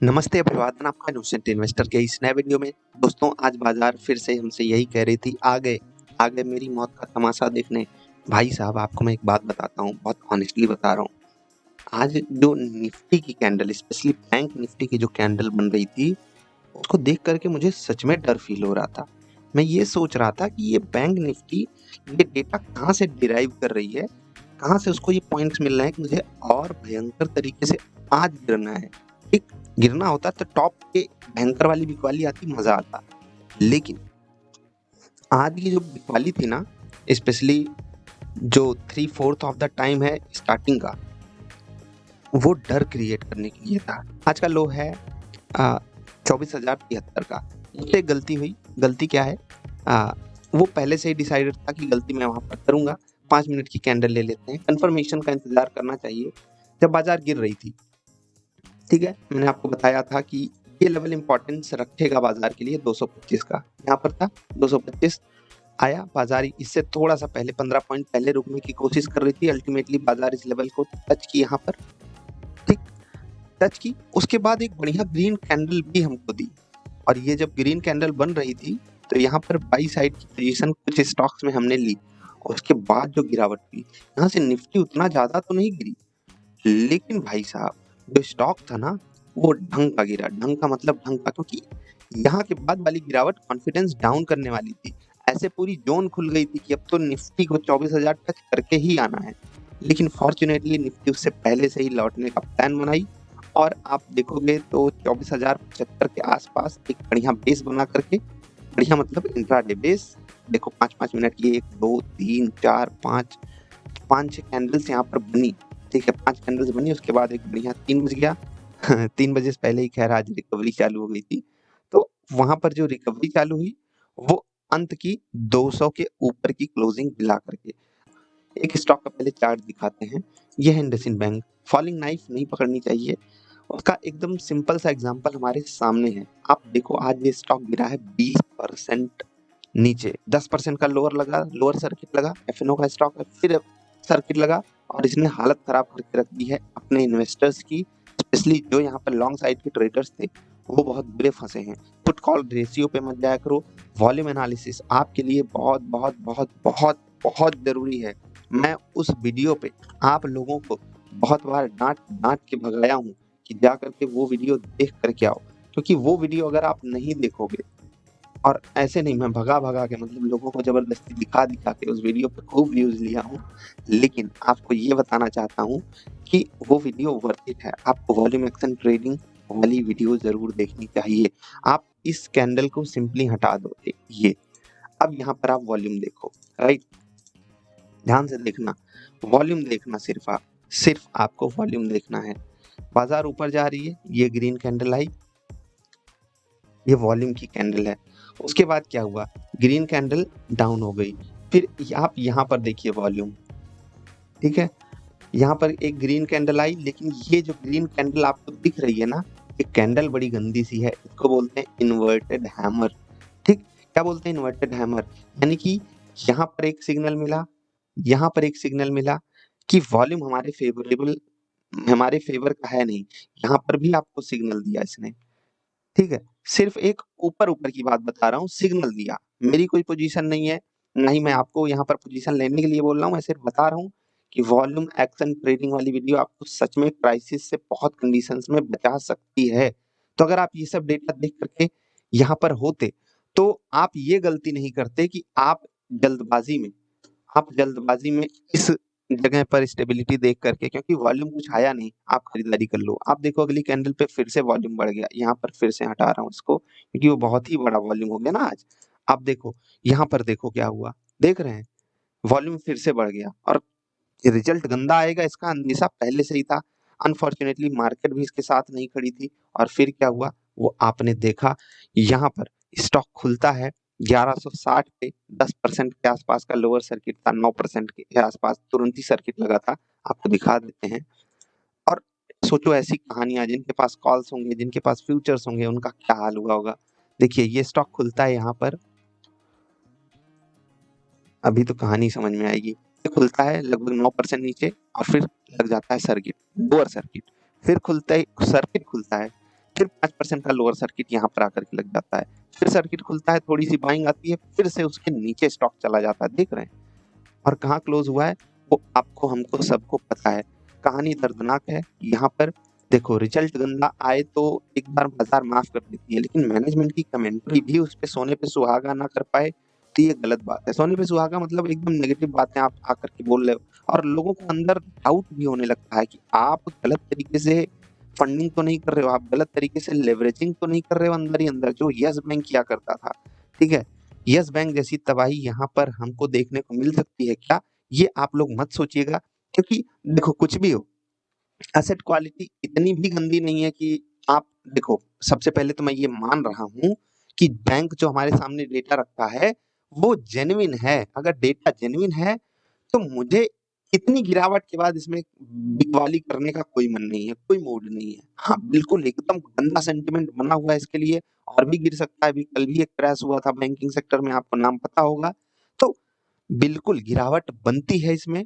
नमस्ते, अभिवादन आपका इनोसेंट इन्वेस्टर के इस नए वीडियो में। दोस्तों, आज बाजार फिर से हमसे यही कह रही थी, आ गए मेरी मौत का तमाशा देखने। भाई साहब, आपको मैं एक बात बताता हूँ, बहुत ऑनेस्टली बता रहा हूँ। आज जो निफ्टी की कैंडल, स्पेशली बैंक निफ्टी की जो कैंडल बन रही थी, उसको देख करके मुझे सच में डर फील हो रहा था। मैं ये सोच रहा था कि ये बैंक निफ्टी ये डेटा कहाँ से डिराइव कर रही है, कहाँ से उसको ये पॉइंट्स मिल रहे हैं कि मुझे और भयंकर तरीके से आज गिरना है। ठीक, गिरना होता तो टॉप पे भयंकर वाली बिकवाली आती, मजा आता। लेकिन आज की जो बिकवाली थी ना, स्पेशली जो 3/4 ऑफ द टाइम है स्टार्टिंग का, वो डर क्रिएट करने के लिए था। आज का लो है 24,073 का। मुझसे गलती हुई। गलती क्या है? आ, वो पहले से ही डिसाइडेड था कि गलती मैं वहां पर करूंगा। 5 मिनट की कैंडल ले लेते हैं, कंफर्मेशन का इंतजार करना चाहिए। जब बाजार गिर रही थी, ठीक है, मैंने आपको बताया था कि ये लेवल इंपॉर्टेंस रखेगा बाजार के लिए 225 का। यहाँ पर था 225 आया। बाजार इससे थोड़ा सा पहले 15 पॉइंट पहले रुकने की कोशिश कर रही थी। अल्टीमेटली बाजार इस लेवल को टच की, यहाँ पर ठीक टच की। उसके बाद एक बढ़िया ग्रीन कैंडल भी हमको दी, और ये जब ग्रीन कैंडल बन रही थी तो यहाँ पर बाई साइड की पोजीशन कुछ स्टॉक्स में हमने ली। और उसके बाद जो गिरावट हुई, यहाँ से निफ्टी उतना ज्यादा तो नहीं गिरी, लेकिन भाई साहब, जो स्टॉक था ना, वो ढंग का गिरा। ढंग का मतलब ढंग का, क्योंकि यहाँ के बाद वाली गिरावट कॉन्फिडेंस डाउन करने वाली थी। ऐसे पूरी जोन खुल गई थी कि अब तो निफ्टी को 24,000 टच करके ही आना है। लेकिन फॉर्चुनेटली निफ्टी उससे पहले से ही लौटने का प्लान बनाई, और आप देखोगे तो 24,075 के आसपास एक बढ़िया बेस बना करके, बढ़िया मतलब इंट्राडे बेस। देखो 5-5 मिनट की 1 2 3 4 5 5-6 कैंडल्स यहाँ पर बनी। ठीक है, 5 कैंडल्स बनी। उसके बाद एक बढ़िया 3 बज गया। 3 बजे से पहले ही खैर आज रिकवरी चालू हो गई थी। तो वहां पर जो रिकवरी चालू हुई, वो अंत की 200 के ऊपर की क्लोजिंग दिला करके। एक स्टॉक का पहले चार्ट दिखाते हैं। ये है इंडसइंड बैंक। फॉलिंग नाइफ नहीं पकड़नी चाहिए, उसका एकदम सिंपल सा एग्जांपल हमारे सामने है। आप देखो, आज ये स्टॉक गिरा है 20% नीचे। 10% का लोअर सर्किट लगा। एफएनओ का स्टॉक है, फिर सर्किट लगा, और इसने हालत खराब करके रख दी है अपने इन्वेस्टर्स की। स्पेशली जो यहाँ पर लॉन्ग साइड के ट्रेडर्स थे, वो बहुत बुरे फंसे हैं। पुट कॉल रेशियो पे मत जाया करो। वॉल्यूम एनालिसिस आपके लिए बहुत बहुत बहुत बहुत बहुत जरूरी है। मैं उस वीडियो पे आप लोगों को बहुत बार डांट डांट के भगाया हूँ कि जा करके वो वीडियो देख करके आओ, क्योंकि वो वीडियो अगर आप नहीं देखोगे, और ऐसे नहीं मैं भगा भगा के, मतलब लोगों को जबरदस्ती दिखा दिखा के उस वीडियो पे खूब व्यूज लिया हूँ, लेकिन आपको ये बताना चाहता हूँ कि वो वीडियो वर्थ इट है। आपको वॉल्यूम एक्शन ट्रेडिंग वाली वीडियो जरूर देखनी चाहिए। आप इस कैंडल को सिंपली हटा दो, ये। अब यहाँ पर आप वॉल्यूम देखो, राइट? ध्यान से देखना, वॉल्यूम देखना, सिर्फ आपको वॉल्यूम देखना है। बाजार ऊपर जा रही है, ये ग्रीन कैंडल आई, ये वॉल्यूम की कैंडल है। उसके बाद क्या हुआ? ग्रीन कैंडल डाउन हो गई। फिर आप यहाँ पर देखिए वॉल्यूम, ठीक है? यहाँ पर एक ग्रीन कैंडल आई, लेकिन ये जो ग्रीन कैंडल आपको दिख रही है ना, ये कैंडल बड़ी गंदी सी है। इसको बोलते हैं इन्वर्टेड हैमर। ठीक, क्या बोलते हैं? Inverted hammer. यानी कि यहाँ पर एक सिग्नल मिला, यहाँ पर एक सिग्नल मिला कि वॉल्यूम हमारे फेवर का है नहीं। यहाँ पर भी आपको सिग्नल दिया इसने, ठीक है? सिर्फ एक ऊपर-ऊपर की बात बता रहा हूँ, सिग्नल दिया। मेरी कोई पोजीशन नहीं है, ना ही मैं आपको यहाँ पर पोजीशन लेने के लिए बोल रहा हूँ। मैं सिर्फ बता रहा हूँ कि वॉल्यूम एक्शन ट्रेडिंग वाली वीडियो आपको सच में क्राइसिस से बहुत कंडीशंस में बचा सकती है। तो अगर आप ये सब डेटा देख करके यहाँ पर होते, तो आप ये गलती नहीं करते कि जल्दबाजी में आप जल्दबाजी में इस जगह पर स्टेबिलिटी देख करके, क्योंकि वॉल्यूम कुछ आया नहीं, आप खरीदारी कर लो। आप देखो अगली कैंडल पे फिर से वॉल्यूम बढ़ गया। यहाँ पर फिर से हटा रहा हूँ इसको, क्योंकि वो बहुत ही बड़ा वॉल्यूम हो गया ना आज। आप देखो, यहाँ पर देखो क्या हुआ, देख रहे हैं? वॉल्यूम फिर से बढ़ गया, और रिजल्ट गंदा आएगा इसका अंदेशा पहले से ही था। अनफॉर्चुनेटली मार्केट भी इसके साथ नहीं खड़ी थी, और फिर क्या हुआ वो आपने देखा। यहाँ पर स्टॉक खुलता है 1160 पे, 10% के आसपास का लोअर सर्किट था, 9% के आसपास तुरंत ही सर्किट लगा था। आपको दिखा देते हैं। और सोचो ऐसी कहानियां, जिनके पास कॉल्स होंगे, जिनके पास फ्यूचर्स होंगे, उनका क्या हाल हुआ होगा। देखिए, ये स्टॉक खुलता है यहाँ पर, अभी तो कहानी समझ में आएगी। ये खुलता है लगभग 9% नीचे, और फिर लग जाता है सर्किट, लोअर सर्किट। फिर खुलता है सर्किट खुलता है, फिर 5% का लोअर सर्किट यहाँ पर आकर के लग जाता है, फिर सर्किट खुलता है, थोड़ी सी बाइंग आती है, फिर से उसके नीचे स्टॉक चला जाता है, देख रहे हैं। और कहाँ क्लोज हुआ है वो आपको हमको सबको पता है। कहानी दर्दनाक है। यहाँ पर देखो रिजल्ट गंदा आए तो एक बार बाजार माफ कर देती है, लेकिन मैनेजमेंट की कमेंट्री भी उस पे सोने पे सुहागा ना कर पाए तो ये गलत बात है। सोने पे सुहागा मतलब एकदम नेगेटिव बातें आप आकर के बोल रहे हो और लोगों को अंदर डाउट भी होने लगता है कि आप गलत तरीके से फंडिंग तो नहीं कर रहे हो, आप गलत तरीके से लेवरेजिंग तो नहीं कर रहे हो अंदर ही अंदर, जो यस बैंक किया करता था। ठीक है, यस बैंक जैसी तबाही यहाँ पर हमको देखने को मिल सकती है क्या, ये आप लोग मत सोचिएगा। क्योंकि देखो कुछ भी हो, एसेट क्वालिटी इतनी भी गंदी नहीं है कि आप देखो, सबसे पहले तो मैं ये मान रहा हूँ कि बैंक जो हमारे सामने डेटा रखा है वो जेन्युइन है। अगर डेटा जेन्युइन है तो मुझे इतनी गिरावट के बाद इसमें बिकवाली करने का कोई मन नहीं है, कोई मूड नहीं है। हाँ, बिल्कुल एकदम गंदा सेंटिमेंट बना हुआ है इसके लिए, और भी गिर सकता है। अभी कल भी एक क्रैश हुआ था बैंकिंग सेक्टर में, आपको नाम पता होगा। तो बिल्कुल गिरावट बनती है इसमें,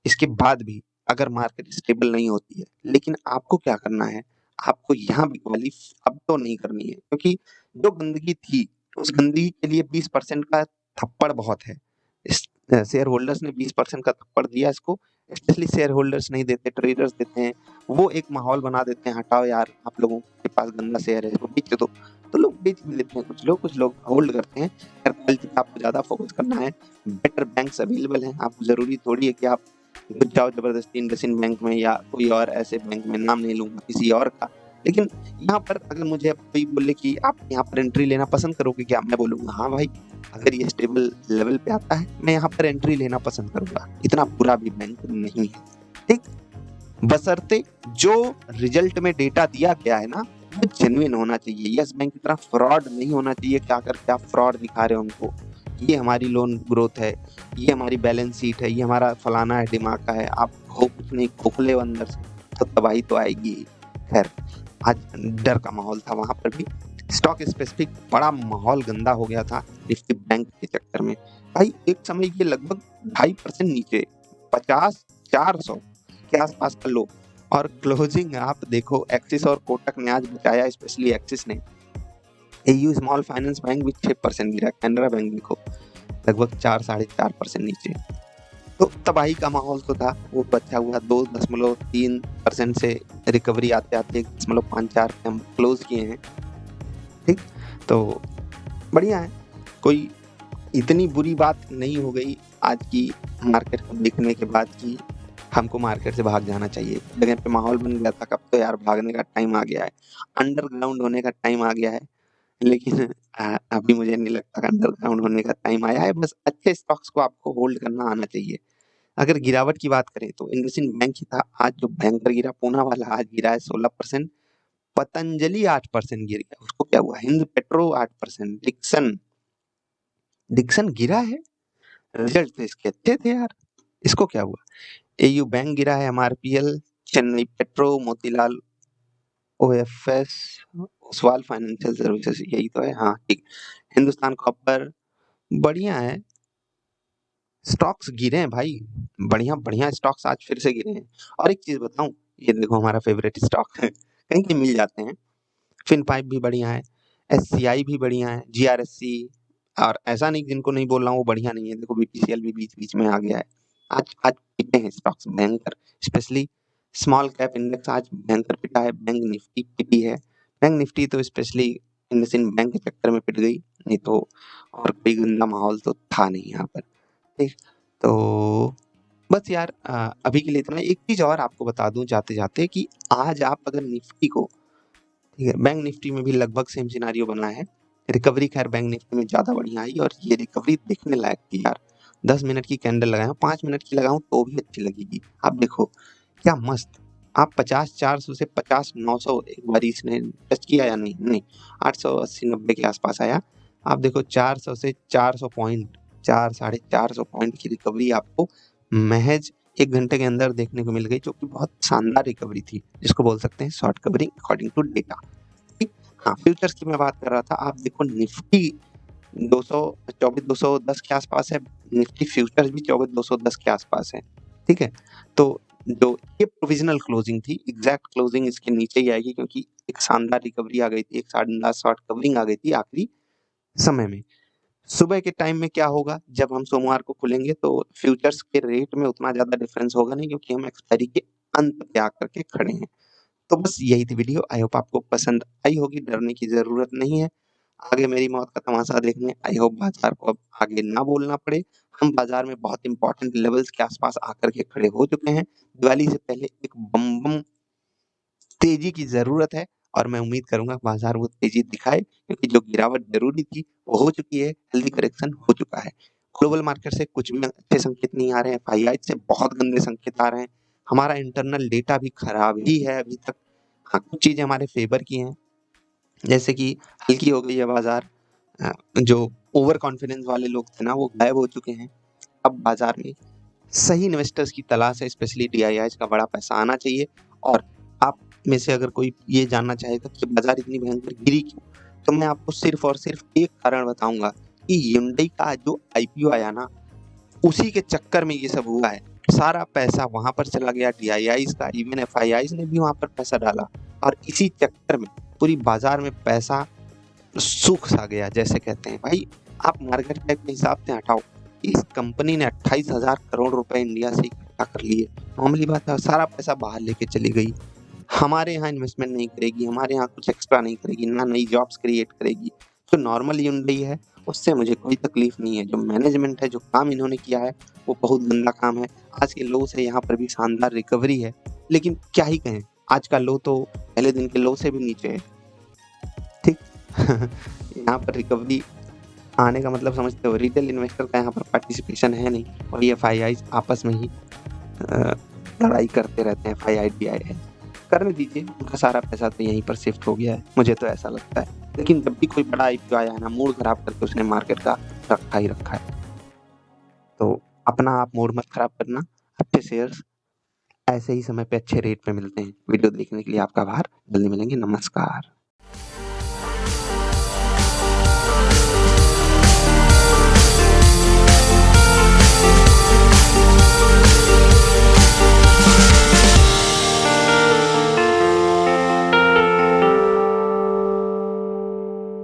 इसके बाद भी अगर मार्केट स्टेबल नहीं होती है। लेकिन आपको क्या करना है, आपको यहाँ बिकवाली अब तो नहीं करनी है, क्योंकि जो गंदगी थी उस गंदगी के लिए 20% का थप्पड़ बहुत है। इस शेयर होल्डर्स ने 20% का थप्पड़ दिया इसको, स्पेशली शेयर होल्डर्स नहीं देते, ट्रेडर्स देते हैं। वो एक माहौल बना देते हैं, हटाओ यार आप लोगों के पास गंदा शेयर है इसको बेच दो, तो लोग बेच भी लेते हैं। कुछ लोग होल्ड करते हैं। खैर क्वालिटी पे आपको ज्यादा फोकस करना है, बेटर बैंक्स अवेलेबल हैं। आपको जरूरी थोड़ी है कि आप घुस जाओ जबरदस्ती इंडसइंड बैंक में या कोई और ऐसे बैंक में, नाम नहीं लूंगा किसी और का। लेकिन यहाँ पर अगर मुझे अब कोई बोले कि आप यहाँ पर एंट्री लेना पसंद करोगे क्या, मैं बोलूंगा हाँ भाई, अगर ये स्टेबल लेवल पे आता है मैं यहाँ पर एंट्री लेना पसंद करूंगा। इतना बुरा भी बैंक नहीं है, ठीक, बशर्ते जो रिजल्ट में डेटा दिया गया है ना वो जेन्युइन होना चाहिए। यस बैंक की तरह फ्रॉड नहीं होना चाहिए। क्या करके आप फ्रॉड दिखा रहे हो उनको, ये हमारी लोन ग्रोथ है, ये हमारी बैलेंस शीट है, ये हमारा फलाना है दिमाग का है, आप हो कुछ नहीं, खोखले हो अंदर से, तो तबाही तो आएगी ही। खैर आज डर का माहौल था वहां पर भी, स्टॉक स्पेसिफिक बड़ा माहौल गंदा हो गया था निफ्टी बैंक के चक्कर में। भाई एक समय ये लगभग 2.5% नीचे, 50-400 के आसपास का लो, और क्लोजिंग आप देखो एक्सिस और कोटक ने आज बचाया, स्पेशली एक्सिस ने। एयू स्मॉल फाइनेंस बैंक भी 6% गिरा, कैनरा बैंक देखो लगभग 4-4.5% नीचे। तो तबाही का माहौल तो था, वो बचा हुआ 2.3% से रिकवरी आते आते 1.54 पे हम क्लोज किए हैं, ठीक। तो बढ़िया है, कोई इतनी बुरी बात नहीं हो गई आज की मार्केट को देखने के बाद कि हमको मार्केट से भाग जाना चाहिए। जगह पे माहौल बन गया था, कब तो यार भागने का टाइम आ गया है, अंडरग्राउंड होने का टाइम आ गया है। लेकिन अभी मुझे नहीं लगता कि अंडरग्राउंड होने का टाइम आया है। बस अच्छे स्टॉक्स को आपको होल्ड करना आना चाहिए। अगर गिरावट की बात करें तो इंडसइंड बैंक ही था आज जो भयंकर गिरा, पूना वाला आज गिरा है 16%, पतंजलि 8% गिर गया, उसको क्या हुआ, हिंद पेट्रो 8%, डिक्सन डिक्सन गिरा है, रिजल्ट तो इसके अच्छे थे यार, इसको क्या हुआ। एयू बैंक गिरा है, MRPL, Chennai petro, Motilal OFS, Oswal financial services, यही तो है, हाँ ठीक, हिंदुस्तान कॉपर, बढ़िया है। स्टॉक्स गिरे हैं भाई, बढ़िया बढ़िया स्टॉक्स आज फिर से गिरे हैं। और एक चीज बताऊं, ये देखो हमारा फेवरेट स्टॉक है, कहीं कहीं मिल जाते हैं, फिन पाइप भी बढ़िया है, एससीआई भी बढ़िया है, जीआरएससी, और ऐसा नहीं जिनको नहीं बोल रहा हूँ वो बढ़िया नहीं है, देखो बीपीसीएल भी बीच बीच में आ गया है। आज आज पिटे हैं स्टॉक्स भयंकर, स्पेशली स्मॉल कैप इंडेक्स आज भयंकर पिटा है, बैंक निफ्टी पिटी है। बैंक निफ्टी तो स्पेशली इंडसइंड बैंक के चक्कर में पिट गई, नहीं तो और कोई गंदा माहौल तो था नहीं यहाँ पर, ठीक। तो बस यार अभी के लिए इतना। एक चीज और आपको बता दूं जाते जाते कि आज आप अगर निफ्टी को, ठीक है, बैंक निफ्टी में भी लगभग सेम सिनारियो बना है। रिकवरी खैर बैंक निफ्टी में ज्यादा बढ़िया आई, और ये रिकवरी देखने लायक थी यार। 10 मिनट की कैंडल लगाया, 5 मिनट की लगाऊं तो भी अच्छी लगेगी। आप देखो क्या मस्त, आप 50-400 से 50-900 एक बार इसने टच किया या नहीं, नहीं, 880-90 के आसपास आया। आप देखो 400 से 400 पॉइंट, 400-450 पॉइंट की रिकवरी आपको महज 1 घंटे के अंदर देखने को मिल गई, जो कि बहुत शानदार रिकवरी थी, जिसको बोल सकते हैं short covering according to data, ठीक। हाँ, फ्यूचर्स की मैं बात कर रहा था, आप देखो निफ्टी 224-210 के आसपास है, निफ्टी फ्यूचर्स भी 24-210 के आसपास है, ठीक है। तो जो ये प्रोविजनल क्लोजिंग थी, एग्जैक्ट क्लोजिंग इसके नीचे ही आएगी क्योंकि एक शानदार रिकवरी आ गई थी, एक शानदार शॉर्ट कवरिंग आ गई थी आखिरी समय में। सुबह के टाइम में क्या होगा, जब हम सोमवार को खुलेंगे तो फ्यूचर्स के रेट में उतना ज़्यादा डिफरेंस होगा नहीं क्योंकि हम एक्सपायरी के अंत पे आकर के खड़े हैं। तो बस यही थी वीडियो, आई होप आपको पसंद आई होगी, डरने की ज़रूरत नहीं है। आगे मेरी मौत का तमाशा देखने आई होप बाज़ार को अब आगे ना बोलना पड़े। हम बाज़ार में बहुत इम्पोर्टेंट लेवल्स के आस-पास आकर के खड़े हो चुके हैं। दिवाली से पहले एक बम-बम तेज़ी की ज़रूरत है और मैं उम्मीद करूँगा बाज़ार वो तेज़ी दिखाए क्योंकि जो गिरावट ज़रूरी थी, वो हो चुकी है, हेल्दी करेक्शन हो चुका है। ग्लोबल मार्केट से कुछ भी अच्छे संकेत नहीं आ रहे हैं, एफआईआई से बहुत गंदे संकेत आ रहे हैं। हमारा इंटरनल डेटा भी खराब ही है अभी तक। हाँ, कुछ चीज़ें हमारे फ़ेवर की हैं, जैसे कि हल्की हो गई है बाज़ार। जो ओवर कॉन्फिडेंस वाले लोग थे ना, वो गायब हो चुके हैं। अब बाज़ार में सही इन्वेस्टर्स की तलाश है, स्पेशली डीआईआईज़ का बड़ा पैसा आना चाहिए और आप में से अगर कोई ये जानना चाहेगा कि बाज़ार इतनी भयंकर गिरी क्यों? तो मैं आपको सिर्फ़ और सिर्फ़ एक कारण बताऊँगा कि hyundai का जो आईपीओ आया ना, उसी के चक्कर में ये सब हुआ है। सारा पैसा वहाँ पर चला गया डीआईआईज़ का, इवन एफआईआईज़ ने भी वहाँ पर पैसा डाला और इसी चक्कर में पूरी बाज़ार में पैसा सूख सा गया जैसे कहते हैं। भाई आप मार्केट कैप के हिसाब से हटाओ, इस कंपनी ने 28,000 करोड़ रुपए इंडिया से इकट्ठा कर लिए। मामूली बात है, सारा पैसा बाहर लेके चली गई। हमारे यहाँ इन्वेस्टमेंट नहीं करेगी, हमारे यहाँ कुछ एक्स्ट्रा नहीं करेगी, ना नई जॉब्स क्रिएट करेगी। जो नॉर्मल hyundai है, उससे मुझे कोई तकलीफ नहीं है। जो मैनेजमेंट है, जो काम इन्होंने किया है, वो बहुत गंदा काम है। आज के लो से यहाँ पर भी शानदार रिकवरी है, लेकिन क्या ही कहें, आज का लो तो पहले दिन के लो से भी नीचे है। ठीक? यहाँ पर रिकवरी आने का मतलब समझते हो, रिटेल इन्वेस्टर का यहाँ पर पार्टिसिपेशन है नहीं और ये एफआईआईज़ आपस में ही लड़ाई करते रहते हैं। एफआईआई डीआईआई करने दीजिए, उनका सारा पैसा तो यहीं पर शिफ्ट हो गया है, मुझे तो ऐसा लगता है। लेकिन जब भी कोई बड़ा आईपीओ आया है ना, मूड खराब करके उसने मार्केट का रखा ही रखा है। तो अपना आप मूड मत खराब करना, अच्छे शेयर्स ऐसे ही समय पे अच्छे रेट पे मिलते हैं। वीडियो देखने के लिए आपका आभार, जल्दी मिलेंगे, नमस्कार।